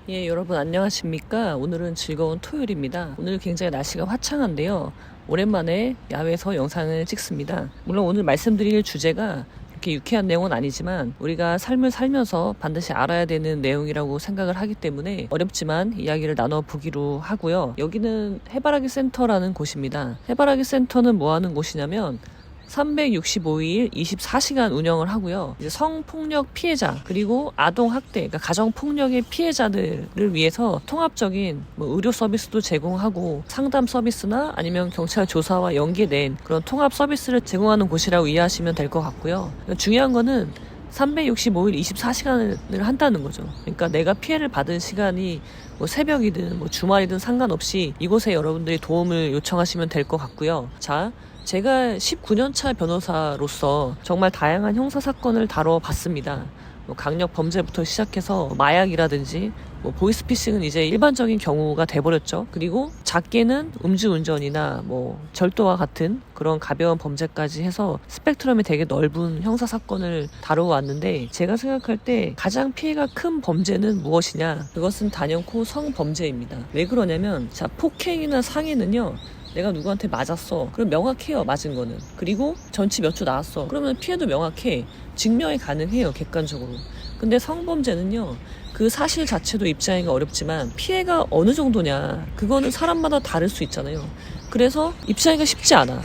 예, 여러분 안녕하십니까? 오늘은 즐거운 토요일입니다. 오늘 굉장히 날씨가 화창한데요. 오랜만에 야외에서 영상을 찍습니다. 물론 오늘 말씀드릴 주제가 이렇게 유쾌한 내용은 아니지만 우리가 삶을 살면서 반드시 알아야 되는 내용이라고 생각을 하기 때문에 어렵지만 이야기를 나눠보기로 하고요. 여기는 해바라기 센터라는 곳입니다. 해바라기 센터는 뭐 하는 곳이냐면 365일 24시간 운영을 하고요. 이제 성폭력 피해자 그리고 아동학대, 그러니까 가정폭력의 피해자들을 위해서 통합적인 의료 서비스도 제공하고 상담 서비스나 아니면 경찰 조사와 연계된 그런 통합 서비스를 제공하는 곳이라고 이해하시면 될 것 같고요. 중요한 거는 365일 24시간을 한다는 거죠. 그러니까 내가 피해를 받은 시간이 새벽이든 주말이든 상관없이 이곳에 여러분들이 도움을 요청하시면 될 것 같고요. 자, 제가 19년차 변호사로서 정말 다양한 형사사건을 다뤄봤습니다. 강력 범죄부터 시작해서 마약이라든지 보이스피싱은 이제 일반적인 경우가 돼버렸죠. 그리고 작게는 음주운전이나 절도와 같은 그런 가벼운 범죄까지 해서 스펙트럼이 되게 넓은 형사사건을 다루어왔는데, 제가 생각할 때 가장 피해가 큰 범죄는 무엇이냐? 그것은 단연코 성범죄입니다. 왜 그러냐면, 자, 폭행이나 상해는요, 내가 누구한테 맞았어. 그럼 명확해요, 맞은 거는. 그리고 전치 몇 주 나왔어. 그러면 피해도 명확해. 증명이 가능해요, 객관적으로. 근데 성범죄는요, 그 사실 자체도 입증하기가 어렵지만 피해가 어느 정도냐, 그거는 사람마다 다를 수 있잖아요. 그래서 입증하기가 쉽지 않아.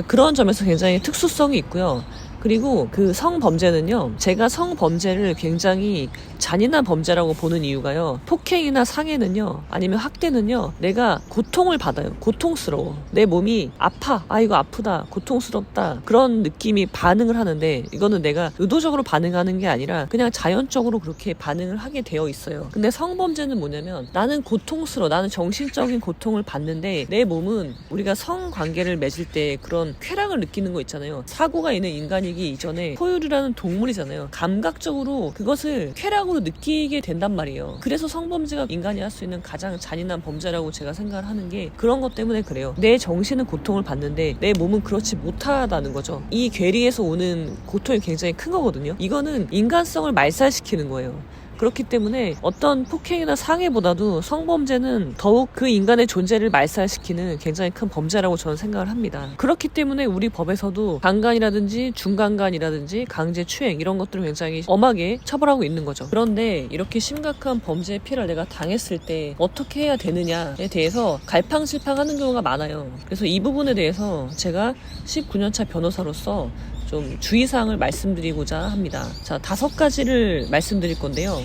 그런 점에서 굉장히 특수성이 있고요. 그리고 그 성범죄는요, 제가 성범죄를 굉장히 잔인한 범죄라고 보는 이유가요, 폭행이나 상해는요, 아니면 학대는요, 내가 고통을 받아요. 고통스러워. 내 몸이 아파. 아, 이거 아프다. 고통스럽다. 그런 느낌이 반응을 하는데, 이거는 내가 의도적으로 반응하는 게 아니라 그냥 자연적으로 그렇게 반응을 하게 되어 있어요. 근데 성범죄는 뭐냐면, 나는 고통스러워. 나는 정신적인 고통을 받는데 내 몸은, 우리가 성관계를 맺을 때 그런 쾌락을 느끼는 거 있잖아요. 사고가 있는 인간이 이전에 포유류라는 동물이잖아요. 감각적으로 그것을 쾌락으로 느끼게 된단 말이에요. 그래서 성범죄가 인간이 할 수 있는 가장 잔인한 범죄라고 제가 생각을 하는 게 그런 것 때문에 그래요. 내 정신은 고통을 받는데 내 몸은 그렇지 못하다는 거죠. 이 괴리에서 오는 고통이 굉장히 큰 거거든요. 이거는 인간성을 말살시키는 거예요. 그렇기 때문에 어떤 폭행이나 상해보다도 성범죄는 더욱 그 인간의 존재를 말살시키는 굉장히 큰 범죄라고 저는 생각을 합니다. 그렇기 때문에 우리 법에서도 강간이라든지 중강간이라든지 강제추행 이런 것들을 굉장히 엄하게 처벌하고 있는 거죠. 그런데 이렇게 심각한 범죄의 피해를 내가 당했을 때 어떻게 해야 되느냐에 대해서 갈팡질팡하는 경우가 많아요. 그래서 이 부분에 대해서 제가 19년차 변호사로서 좀 주의사항을 말씀드리고자 합니다. 자, 5가지를 말씀드릴 건데요.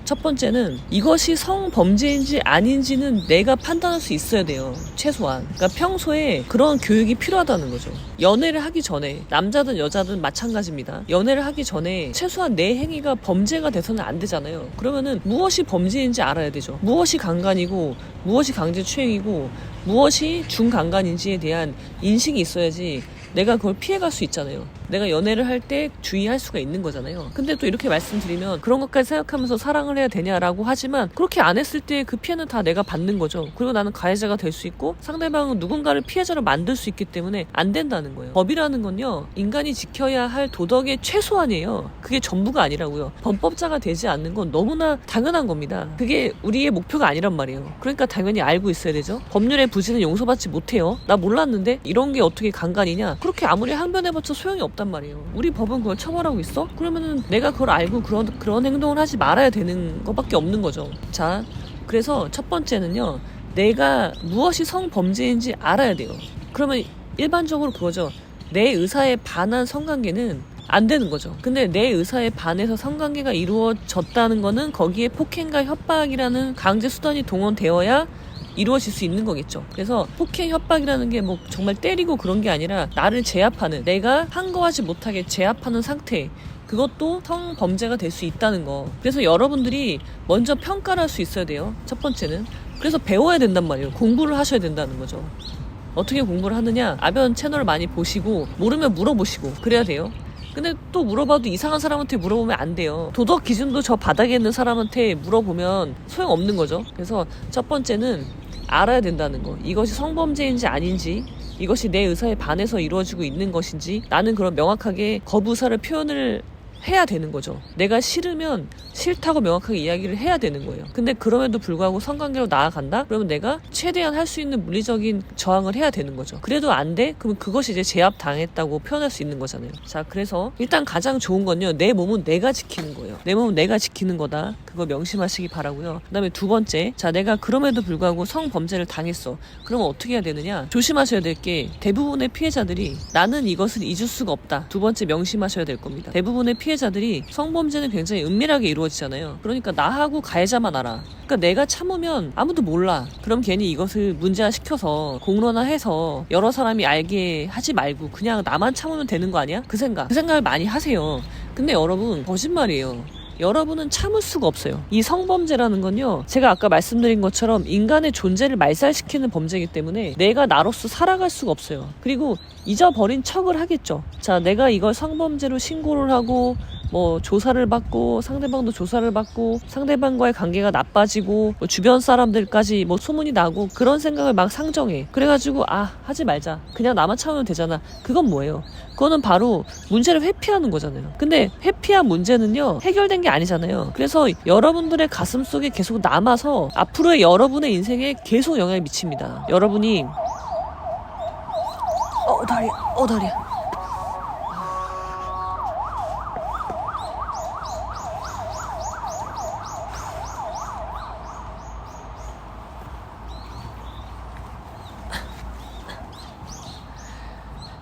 첫 번째는, 이것이 성범죄인지 아닌지는 내가 판단할 수 있어야 돼요. 최소한. 그러니까 평소에 그런 교육이 필요하다는 거죠. 연애를 하기 전에, 남자든 여자든 마찬가지입니다. 연애를 하기 전에 최소한 내 행위가 범죄가 돼서는 안 되잖아요. 그러면은 무엇이 범죄인지 알아야 되죠. 무엇이 강간이고 무엇이 강제추행이고 무엇이 중강간인지에 대한 인식이 있어야지 내가 그걸 피해갈 수 있잖아요. 내가 연애를 할 때 주의할 수가 있는 거잖아요. 근데 또 이렇게 말씀드리면, 그런 것까지 생각하면서 사랑을 해야 되냐라고 하지만, 그렇게 안 했을 때 그 피해는 다 내가 받는 거죠. 그리고 나는 가해자가 될 수 있고 상대방은 누군가를 피해자로 만들 수 있기 때문에 안 된다는 거예요. 법이라는 건요, 인간이 지켜야 할 도덕의 최소한이에요. 그게 전부가 아니라고요. 범법자가 되지 않는 건 너무나 당연한 겁니다. 그게 우리의 목표가 아니란 말이에요. 그러니까 당연히 알고 있어야 되죠. 법률의 부지는 용서받지 못해요. 나 몰랐는데 이런 게 어떻게 강간이냐, 그렇게 아무리 항변해봤자 소용이 없단 말이에요. 우리 법은 그걸 처벌하고 있어? 그러면은 내가 그걸 알고 그런 행동을 하지 말아야 되는 것밖에 없는 거죠. 자, 그래서 첫 번째는요, 내가 무엇이 성범죄인지 알아야 돼요. 그러면 일반적으로 그거죠. 내 의사에 반한 성관계는 안 되는 거죠. 근데 내 의사에 반해서 성관계가 이루어졌다는 거는 거기에 폭행과 협박이라는 강제 수단이 동원되어야 이루어질 수 있는 거겠죠. 그래서 폭행, 협박이라는 게 정말 때리고 그런 게 아니라 나를 제압하는, 내가 항거하지 못하게 제압하는 상태, 그것도 성범죄가 될 수 있다는 거. 그래서 여러분들이 먼저 평가를 할 수 있어야 돼요. 첫 번째는. 그래서 배워야 된단 말이에요. 공부를 하셔야 된다는 거죠. 어떻게 공부를 하느냐? 아변 채널을 많이 보시고, 모르면 물어보시고 그래야 돼요. 근데 또 물어봐도 이상한 사람한테 물어보면 안 돼요. 도덕 기준도 저 바닥에 있는 사람한테 물어보면 소용없는 거죠. 그래서 첫 번째는 알아야 된다는 거. 이것이 성범죄인지 아닌지, 이것이 내 의사에 반해서 이루어지고 있는 것인지, 나는 그런 명확하게 거부 의사를 표현을 해야 되는 거죠. 내가 싫으면 싫다고 명확하게 이야기를 해야 되는 거예요. 근데 그럼에도 불구하고 성관계로 나아간다? 그러면 내가 최대한 할 수 있는 물리적인 저항을 해야 되는 거죠. 그래도 안 돼? 그럼 그것이 이제 제압당했다고 표현할 수 있는 거잖아요. 자, 그래서 일단 가장 좋은 건요, 내 몸은 내가 지키는 거예요. 내 몸은 내가 지키는 거다. 그거 명심하시기 바라고요. 그 다음에 두 번째, 자, 내가 그럼에도 불구하고 성범죄를 당했어. 그러면 어떻게 해야 되느냐? 조심하셔야 될 게 대부분의 피해자들이 나는 이것을 잊을 수가 없다. 두 번째 명심하셔야 될 겁니다. 대부분의 피해자들이 성범죄는 굉장히 은밀하게 이루어지잖아요. 그러니까 나하고 가해자만 알아. 그러니까 내가 참으면 아무도 몰라. 그럼 괜히 이것을 문제화시켜서 공론화해서 여러 사람이 알게 하지 말고 그냥 나만 참으면 되는 거 아니야? 그 생각을 많이 하세요. 근데 여러분, 거짓말이에요. 여러분은 참을 수가 없어요. 이 성범죄라는 건요, 제가 아까 말씀드린 것처럼 인간의 존재를 말살시키는 범죄이기 때문에 내가 나로서 살아갈 수가 없어요. 그리고 잊어버린 척을 하겠죠. 자, 내가 이걸 성범죄로 신고를 하고 뭐 조사를 받고 상대방도 조사를 받고 상대방과의 관계가 나빠지고 뭐 주변 사람들까지 뭐 소문이 나고 그런 생각을 막 상정해. 그래가지고 하지 말자. 그냥 나만 참으면 되잖아. 그건 뭐예요? 그거는 바로 문제를 회피하는 거잖아요. 근데 회피한 문제는요, 해결된 게 아니잖아요. 그래서 여러분들의 가슴 속에 계속 남아서 앞으로의 여러분의 인생에 계속 영향을 미칩니다. 여러분이 다리야.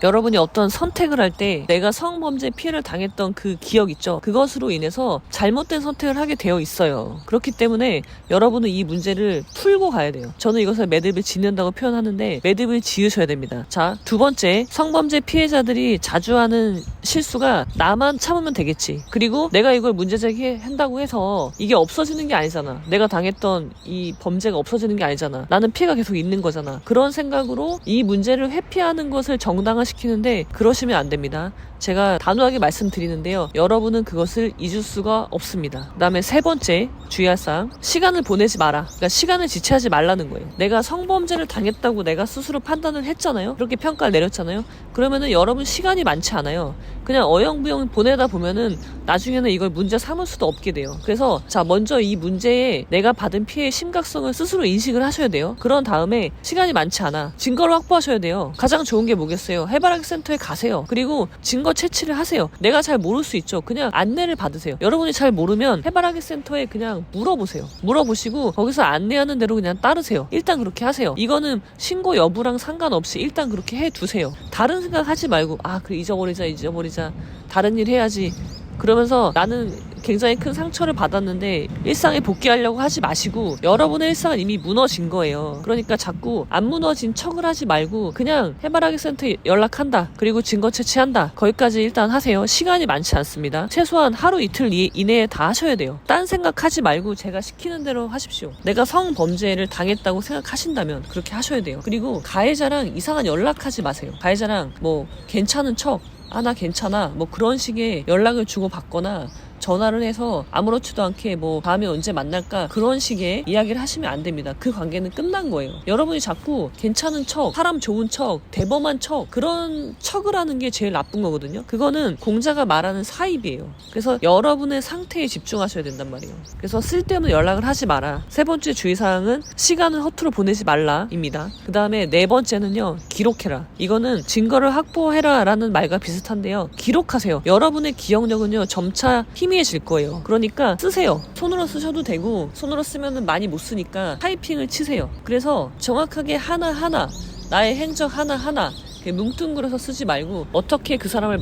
여러분이 어떤 선택을 할 때 내가 성범죄 피해를 당했던 그 기억 있죠? 그것으로 인해서 잘못된 선택을 하게 되어 있어요. 그렇기 때문에 여러분은 이 문제를 풀고 가야 돼요. 저는 이것을 매듭을 짓는다고 표현하는데 매듭을 지으셔야 됩니다. 자, 두 번째, 성범죄 피해자들이 자주 하는 실수가 나만 참으면 되겠지. 그리고 내가 이걸 문제 제기한다고 해서 이게 없어지는 게 아니잖아. 내가 당했던 이 범죄가 없어지는 게 아니잖아. 나는 피해가 계속 있는 거잖아. 그런 생각으로 이 문제를 회피하는 것을 정당화시키는데 그러시면 안 됩니다. 제가 단호하게 말씀드리는데요. 여러분은 그것을 잊을 수가 없습니다. 그 다음에 세 번째 주의할 사항, 시간을 보내지 마라. 그러니까 시간을 지체하지 말라는 거예요. 내가 성범죄를 당했다고 내가 스스로 판단을 했잖아요. 그렇게 평가를 내렸잖아요. 그러면은 여러분 시간이 많지 않아요. 그냥 어영부영 보내다 보면은 나중에는 이걸 문제 삼을 수도 없게 돼요. 그래서 자, 먼저 이 문제에 내가 받은 피해의 심각성을 스스로 인식을 하셔야 돼요. 그런 다음에 시간이 많지 않아. 증거를 확보하셔야 돼요. 가장 좋은 게 뭐겠어요? 해바라기 센터에 가세요. 그리고 증거 채취를 하세요. 내가 잘 모를 수 있죠. 그냥 안내를 받으세요. 여러분이 잘 모르면 해바라기 센터에 그냥 물어보세요. 물어보시고 거기서 안내하는 대로 그냥 따르세요. 일단 그렇게 하세요. 이거는 신고 여부랑 상관없이 일단 그렇게 해두세요. 다른 생각 하지 말고 그래 잊어버리자. 다른 일 해야지. 그러면서 나는 굉장히 큰 상처를 받았는데 일상에 복귀하려고 하지 마시고 여러분의 일상은 이미 무너진 거예요. 그러니까 자꾸 안 무너진 척을 하지 말고 그냥 해바라기 센터에 연락한다. 그리고 증거 채취한다. 거기까지 일단 하세요. 시간이 많지 않습니다. 최소한 하루 이틀 이내에 다 하셔야 돼요. 딴 생각하지 말고 제가 시키는 대로 하십시오. 내가 성범죄를 당했다고 생각하신다면 그렇게 하셔야 돼요. 그리고 가해자랑 이상한 연락하지 마세요. 가해자랑 뭐 괜찮은 척 나 괜찮아 뭐 그런 식의 연락을 주고 받거나 전화를 해서 아무렇지도 않게 뭐 다음에 언제 만날까 그런 식의 이야기를 하시면 안 됩니다. 그 관계는 끝난 거예요. 여러분이 자꾸 괜찮은 척, 사람 좋은 척, 대범한 척 그런 척을 하는 게 제일 나쁜 거거든요. 그거는 공자가 말하는 사입이에요. 그래서 여러분의 상태에 집중하셔야 된단 말이에요. 그래서 쓸데없는 연락을 하지 마라. 세 번째 주의사항은 시간을 허투루 보내지 말라입니다. 그 다음에 네 번째는요, 기록해라. 이거는 증거를 확보해라 라는 말과 비슷한데요. 기록하세요. 여러분의 기억력은요 점차 희미해질 거예요. 그러니까 쓰세요. 손으로 쓰셔도 되고 손으로 쓰면은 많이 못 쓰니까 타이핑을 치세요. 그래서 정확하게 하나하나 나의 행적 하나하나 뭉뚱그려서 쓰지 말고 어떻게 그 사람을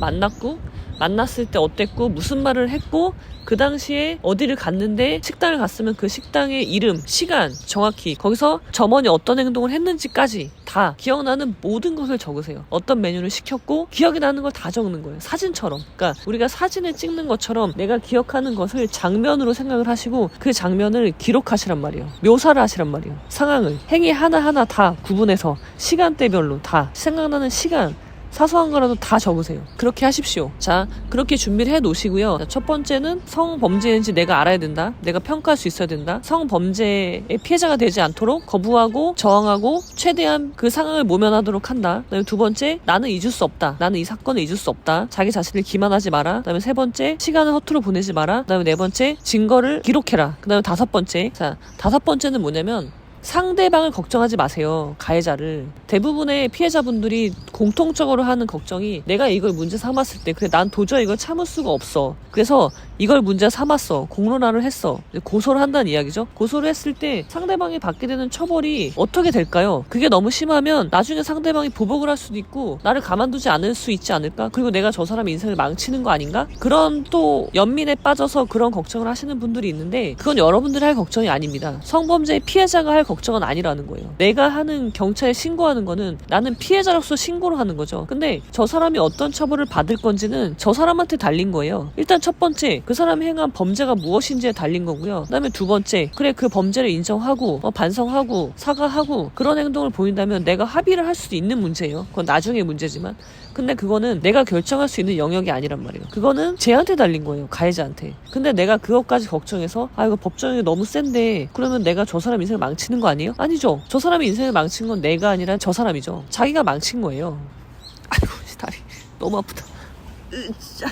만났을 때 어땠고 무슨 말을 했고 그 당시에 어디를 갔는데 식당을 갔으면 그 식당의 이름, 시간 정확히 거기서 점원이 어떤 행동을 했는지까지 다 기억나는 모든 것을 적으세요. 어떤 메뉴를 시켰고 기억이 나는 걸 다 적는 거예요. 사진처럼. 그러니까 우리가 사진을 찍는 것처럼 내가 기억하는 것을 장면으로 생각을 하시고 그 장면을 기록하시란 말이에요. 묘사를 하시란 말이에요. 상황을. 행위 하나하나 다 구분해서 시간대별로 다 생각나는 시간 사소한 거라도 다 적으세요. 그렇게 하십시오. 자, 그렇게 준비를 해 놓으시고요. 첫 번째는 성범죄인지 내가 알아야 된다. 내가 평가할 수 있어야 된다. 성범죄의 피해자가 되지 않도록 거부하고 저항하고 최대한 그 상황을 모면하도록 한다. 그다음에 두 번째, 나는 잊을 수 없다. 나는 이 사건을 잊을 수 없다. 자기 자신을 기만하지 마라. 그다음에 세 번째, 시간을 허투루 보내지 마라. 그다음에 네 번째, 증거를 기록해라. 그다음에 다섯 번째, 자, 다섯 번째는 뭐냐면 상대방을 걱정하지 마세요. 가해자를. 대부분의 피해자분들이 공통적으로 하는 걱정이 내가 이걸 문제 삼았을 때 그래 난 도저히 이걸 참을 수가 없어. 그래서 이걸 문제 삼았어. 공론화를 했어. 고소를 한다는 이야기죠. 고소를 했을 때 상대방이 받게 되는 처벌이 어떻게 될까요? 그게 너무 심하면 나중에 상대방이 보복을 할 수도 있고 나를 가만두지 않을 수 있지 않을까? 그리고 내가 저 사람의 인생을 망치는 거 아닌가? 그런 또 연민에 빠져서 그런 걱정을 하시는 분들이 있는데 그건 여러분들이 할 걱정이 아닙니다. 성범죄의 피해자가 할 걱정은 아니라는 거예요. 내가 하는 경찰에 신고하는 거는 나는 피해자로서 신고를 하는 거죠. 근데 저 사람이 어떤 처벌을 받을 건지는 저 사람한테 달린 거예요. 일단 첫 번째, 그 사람이 행한 범죄가 무엇인지에 달린 거고요. 그다음에 두 번째, 그래 그 범죄를 인정하고 반성하고 사과하고 그런 행동을 보인다면 내가 합의를 할 수도 있는 문제예요. 그건 나중에 문제지만. 근데 그거는 내가 결정할 수 있는 영역이 아니란 말이에요. 그거는 쟤한테 달린 거예요. 가해자한테. 근데 내가 그것까지 걱정해서 이거 법정이 너무 센데 그러면 내가 저 사람 인생을 망치는 거 아니에요? 아니죠. 저 사람의 인생을 망친 건 내가 아니라 저 사람이죠. 자기가 망친 거예요. 아이고 다리 너무 아프다. 진짜.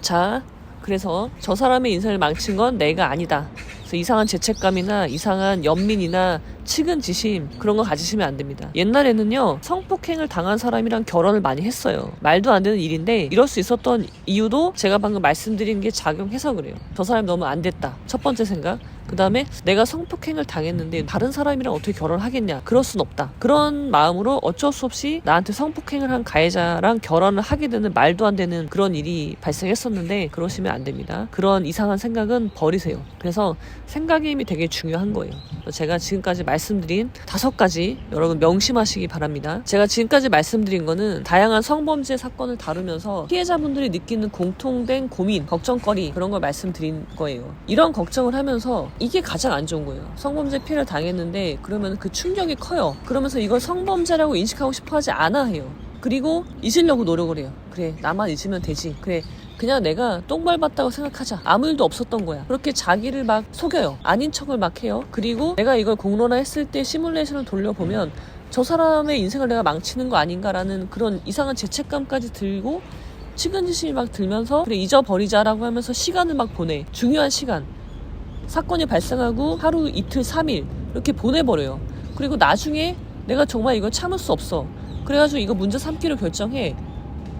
자, 그래서 저 사람의 인생을 망친 건 내가 아니다. 그래서 이상한 죄책감이나 이상한 연민이나 측은지심 그런 거 가지시면 안 됩니다. 옛날에는요 성폭행을 당한 사람이랑 결혼을 많이 했어요. 말도 안 되는 일인데 이럴 수 있었던 이유도 제가 방금 말씀드린 게 작용해서 그래요. 저 사람이 너무 안 됐다. 첫 번째 생각. 그 다음에 내가 성폭행을 당했는데 다른 사람이랑 어떻게 결혼하겠냐. 그럴 순 없다. 그런 마음으로 어쩔 수 없이 나한테 성폭행을 한 가해자랑 결혼을 하게 되는 말도 안 되는 그런 일이 발생했었는데 그러시면 안 됩니다. 그런 이상한 생각은 버리세요. 그래서 생각의 힘이 되게 중요한 거예요. 제가 지금까지 말씀드린 5가지 여러분 명심하시기 바랍니다. 제가 지금까지 말씀드린 거는 다양한 성범죄 사건을 다루면서 피해자분들이 느끼는 공통된 고민, 걱정거리 그런 걸 말씀드린 거예요. 이런 걱정을 하면서 이게 가장 안 좋은 거예요. 성범죄 피해를 당했는데 그러면 그 충격이 커요. 그러면서 이걸 성범죄라고 인식하고 싶어 하지 않아 해요. 그리고 잊으려고 노력을 해요. 그래 나만 잊으면 되지. 그래 그냥 내가 똥 밟았다고 생각하자. 아무 일도 없었던 거야. 그렇게 자기를 막 속여요. 아닌 척을 막 해요. 그리고 내가 이걸 공론화했을 때 시뮬레이션을 돌려보면 저 사람의 인생을 내가 망치는 거 아닌가라는 그런 이상한 죄책감까지 들고 측은지심이 막 들면서 그래 잊어버리자라고 하면서 시간을 막 보내. 중요한 시간. 사건이 발생하고 하루 이틀 3일 이렇게 보내버려요. 그리고 나중에 내가 정말 이걸 참을 수 없어. 그래가지고 이거 문제 삼기로 결정해.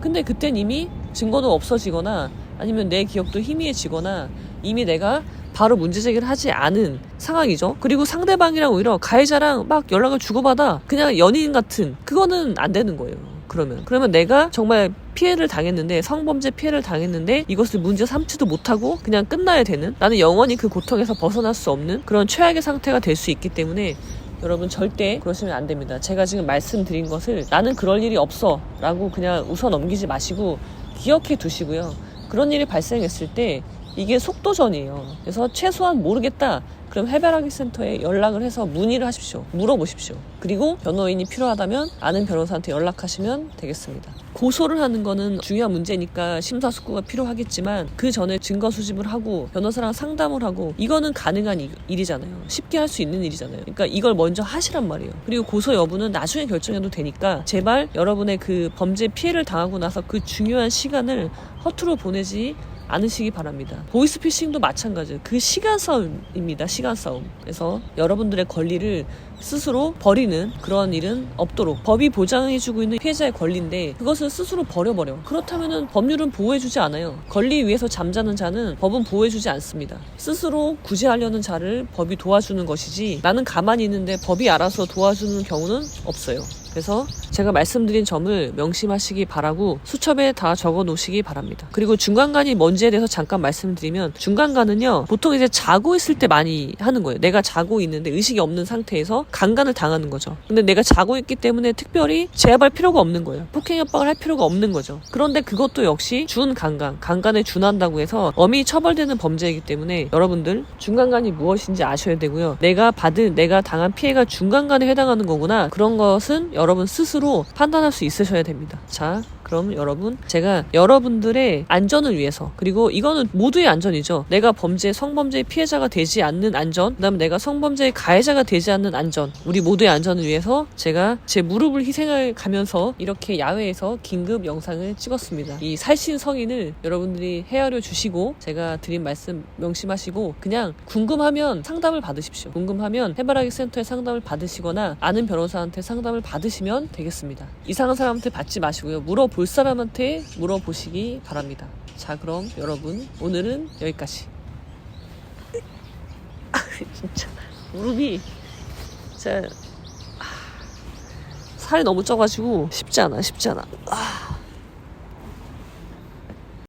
근데 그땐 이미 증거도 없어지거나 아니면 내 기억도 희미해지거나 이미 내가 바로 문제 제기를 하지 않은 상황이죠. 그리고 상대방이랑 오히려 가해자랑 막 연락을 주고받아. 그냥 연인 같은. 그거는 안 되는 거예요. 그러면 내가 정말 피해를 당했는데 성범죄 피해를 당했는데 이것을 문제 삼지도 못하고 그냥 끝나야 되는 나는 영원히 그 고통에서 벗어날 수 없는 그런 최악의 상태가 될 수 있기 때문에 여러분 절대 그러시면 안 됩니다. 제가 지금 말씀드린 것을 나는 그럴 일이 없어 라고 그냥 웃어 넘기지 마시고 기억해 두시고요. 그런 일이 발생했을 때 이게 속도전이에요. 그래서 최소한 모르겠다. 그럼 해바라기 센터에 연락을 해서 문의를 하십시오. 물어보십시오. 그리고 변호인이 필요하다면 아는 변호사한테 연락하시면 되겠습니다. 고소를 하는 거는 중요한 문제니까 심사숙고가 필요하겠지만 그 전에 증거 수집을 하고 변호사랑 상담을 하고 이거는 가능한 일이잖아요. 쉽게 할 수 있는 일이잖아요. 그러니까 이걸 먼저 하시란 말이에요. 그리고 고소 여부는 나중에 결정해도 되니까 제발 여러분의 그 범죄 피해를 당하고 나서 그 중요한 시간을 허투루 보내지 않으시기 바랍니다. 보이스피싱도 마찬가지예요. 그 시간 싸움입니다. 시간 싸움. 그래서 여러분들의 권리를 스스로 버리는 그런 일은 없도록 법이 보장해주고 있는 피해자의 권리인데 그것을 스스로 버려버려. 그렇다면 법률은 보호해주지 않아요. 권리 위에서 잠자는 자는 법은 보호해주지 않습니다. 스스로 구제하려는 자를 법이 도와주는 것이지 나는 가만히 있는데 법이 알아서 도와주는 경우는 없어요. 그래서 제가 말씀드린 점을 명심하시기 바라고 수첩에 다 적어 놓으시기 바랍니다. 그리고 중간간이 뭔지에 대해서 잠깐 말씀드리면 중간간은요 보통 이제 자고 있을 때 많이 하는 거예요. 내가 자고 있는데 의식이 없는 상태에서 해서 강간을 당하는 거죠. 근데 내가 자고 있기 때문에 특별히 제압할 필요가 없는 거예요. 폭행 협박을 할 필요가 없는 거죠. 그런데 그것도 역시 강간에 준한다고 해서 엄히 처벌되는 범죄이기 때문에 여러분들 중간간이 무엇인지 아셔야 되고요. 내가 당한 피해가 중간간에 해당하는 거구나. 그런 것은 여러분 스스로 판단할 수 있으셔야 됩니다. 자, 그럼 여러분, 제가 여러분들의 안전을 위해서, 그리고 이거는 모두의 안전이죠. 내가 성범죄의 피해자가 되지 않는 안전, 그다음에 내가 성범죄의 가해자가 되지 않는 안전, 우리 모두의 안전을 위해서 제가 제 무릎을 희생해 가면서 이렇게 야외에서 긴급 영상을 찍었습니다. 이 살신 성인을 여러분들이 헤아려 주시고 제가 드린 말씀 명심하시고 그냥 궁금하면 상담을 받으십시오. 궁금하면 해바라기 센터에 상담을 받으시거나 아는 변호사한테 상담을 받으시면 되겠습니다. 이상한 사람한테 받지 마시고요. 물어볼 사람한테 물어보시기 바랍니다. 자, 그럼 여러분, 오늘은 여기까지. 진짜 무릎이 진짜 살이 너무 쪄가지고 쉽지 않아.